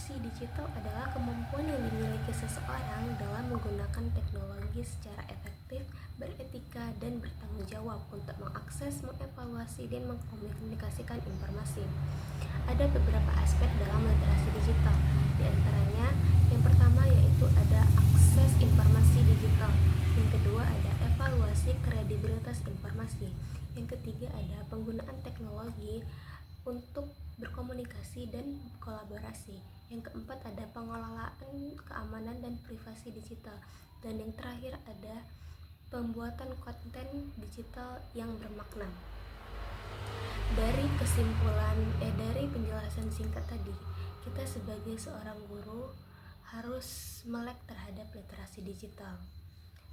Literasi digital adalah kemampuan yang dimiliki seseorang dalam menggunakan teknologi secara efektif, beretika, dan bertanggung jawab untuk mengakses, mengevaluasi, dan mengkomunikasikan informasi. Ada beberapa aspek dalam literasi digital, di antaranya yang pertama yaitu ada akses informasi digital, yang kedua ada evaluasi kredibilitas informasi, yang ketiga ada penggunaan teknologi untuk berkomunikasi dan kolaborasi. Yang keempat ada pengelolaan keamanan dan privasi digital. Dan yang terakhir ada pembuatan konten digital yang bermakna. Dari penjelasan singkat tadi, kita sebagai seorang guru harus melek terhadap literasi digital.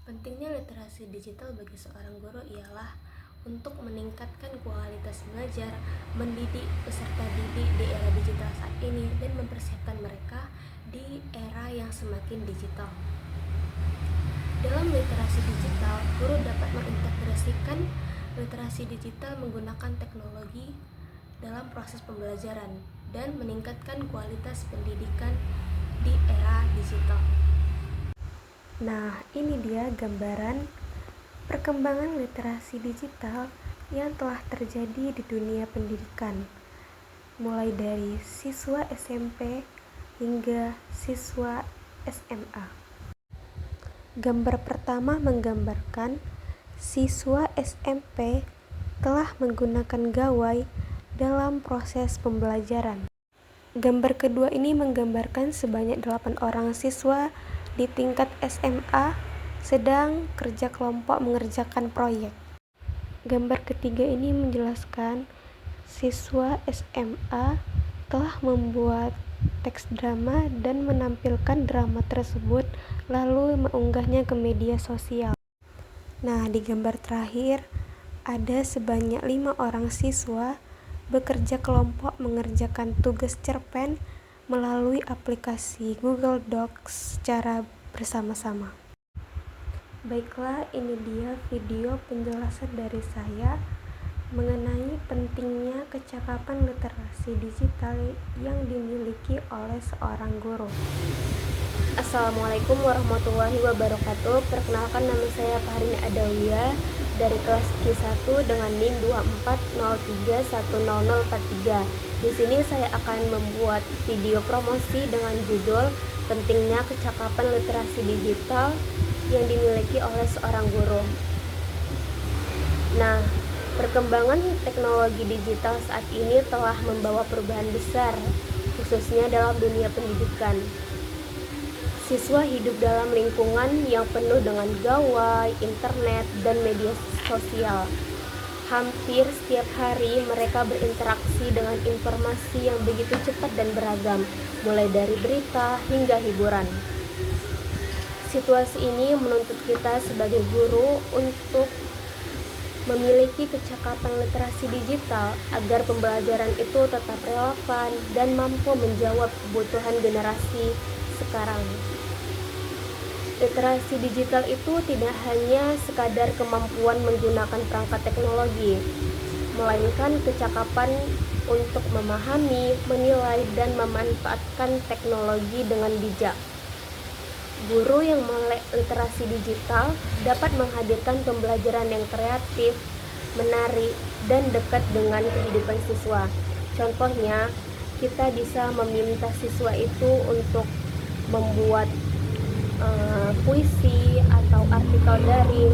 Pentingnya literasi digital bagi seorang guru ialah untuk meningkatkan kualitas belajar, mendidik peserta didik di era digital saat ini, dan mempersiapkan mereka di era yang semakin digital. Dalam literasi digital, guru dapat mengintegrasikan literasi digital menggunakan teknologi dalam proses pembelajaran dan meningkatkan kualitas pendidikan di era digital. Nah, ini dia gambaran perkembangan literasi digital yang telah terjadi di dunia pendidikan, mulai dari siswa SMP hingga siswa SMA. Gambar pertama menggambarkan siswa SMP telah menggunakan gawai dalam proses pembelajaran. Gambar kedua ini menggambarkan sebanyak 8 orang siswa di tingkat SMA sedang kerja kelompok mengerjakan proyek. Gambar ketiga ini menjelaskan siswa SMA telah membuat teks drama dan menampilkan drama tersebut lalu mengunggahnya ke media sosial. Nah, di gambar terakhir ada sebanyak 5 orang siswa bekerja kelompok mengerjakan tugas cerpen melalui aplikasi Google Docs secara bersama-sama. Baiklah, ini dia video penjelasan dari saya mengenai pentingnya kecakapan literasi digital yang dimiliki oleh seorang guru. Assalamualaikum warahmatullahi wabarakatuh. Perkenalkan, nama saya Fahrina Adawiyah dari kelas Q1 dengan NIM 2403100043. Di sini saya akan membuat video promosi dengan judul Pentingnya Kecakapan Literasi Digital yang dimiliki oleh seorang guru. Nah, perkembangan teknologi digital saat ini telah membawa perubahan besar, khususnya dalam dunia pendidikan. Siswa hidup dalam lingkungan yang penuh dengan gawai, internet, dan media sosial. Hampir setiap hari mereka berinteraksi dengan informasi yang begitu cepat dan beragam, mulai dari berita hingga hiburan. Situasi ini menuntut kita sebagai guru untuk memiliki kecakapan literasi digital agar pembelajaran itu tetap relevan dan mampu menjawab kebutuhan generasi sekarang. Literasi digital itu tidak hanya sekadar kemampuan menggunakan perangkat teknologi, melainkan kecakapan untuk memahami, menilai, dan memanfaatkan teknologi dengan bijak. Guru yang melek literasi digital dapat menghadirkan pembelajaran yang kreatif, menarik, dan dekat dengan kehidupan siswa. Contohnya, kita bisa meminta siswa itu untuk membuat puisi atau artikel daring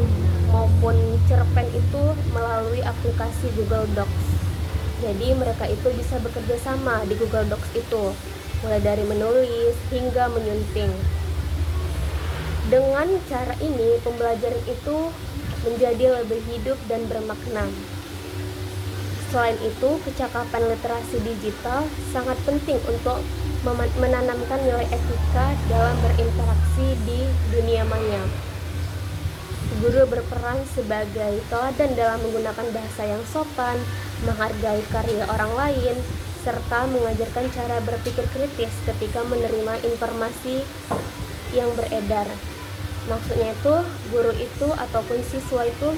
maupun cerpen itu melalui aplikasi Google Docs. Jadi mereka itu bisa bekerja sama di Google Docs itu, mulai dari menulis hingga menyunting. Dengan cara ini, pembelajaran itu menjadi lebih hidup dan bermakna. Selain itu, kecakapan literasi digital sangat penting untuk menanamkan nilai etika dalam berinteraksi di dunia maya. Guru berperan sebagai teladan dalam menggunakan bahasa yang sopan, menghargai karya orang lain, serta mengajarkan cara berpikir kritis ketika menerima informasi yang beredar. Maksudnya itu, guru itu ataupun siswa itu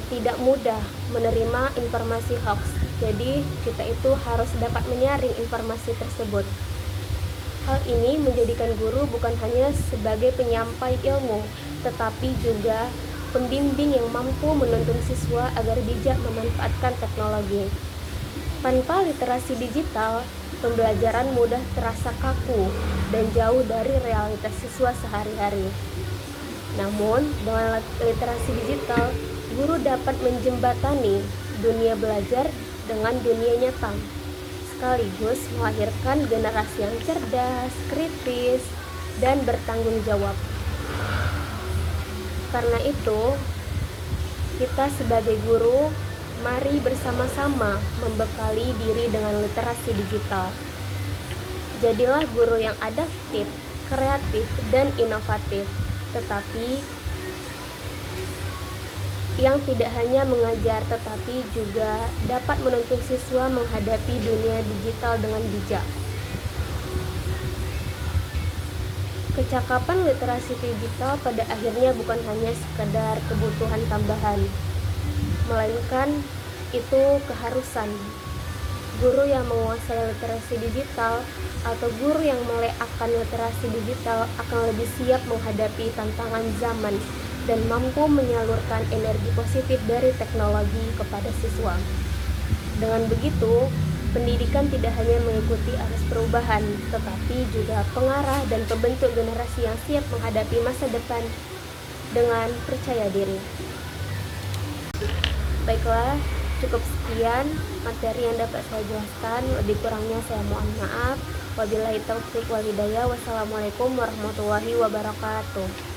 tidak mudah menerima informasi hoax. Jadi kita itu harus dapat menyaring informasi tersebut. Hal ini menjadikan guru bukan hanya sebagai penyampai ilmu, tetapi juga pembimbing yang mampu menuntun siswa agar bijak memanfaatkan teknologi. Tanpa literasi digital, pembelajaran mudah terasa kaku dan jauh dari realitas siswa sehari-hari. Namun, dengan literasi digital, guru dapat menjembatani dunia belajar dengan dunia nyata, sekaligus melahirkan generasi yang cerdas, kritis, dan bertanggung jawab. Karena itu, kita sebagai guru, mari bersama-sama membekali diri dengan literasi digital. Jadilah guru yang adaptif, kreatif, dan inovatif, tetapi yang tidak hanya mengajar tetapi juga dapat menuntun siswa menghadapi dunia digital dengan bijak. Kecakapan literasi digital pada akhirnya bukan hanya sekedar kebutuhan tambahan, melainkan itu keharusan. Guru yang menguasai literasi digital atau guru yang melek akan literasi digital akan lebih siap menghadapi tantangan zaman dan mampu menyalurkan energi positif dari teknologi kepada siswa. Dengan begitu, pendidikan tidak hanya mengikuti arus perubahan, tetapi juga pengarah dan pembentuk generasi yang siap menghadapi masa depan dengan percaya diri. Baiklah, cukup sekian materi yang dapat saya jelaskan. Lebih kurangnya saya mohon maaf. Wabillahi taufiq wal hidayah. Wassalamualaikum warahmatullahi wabarakatuh.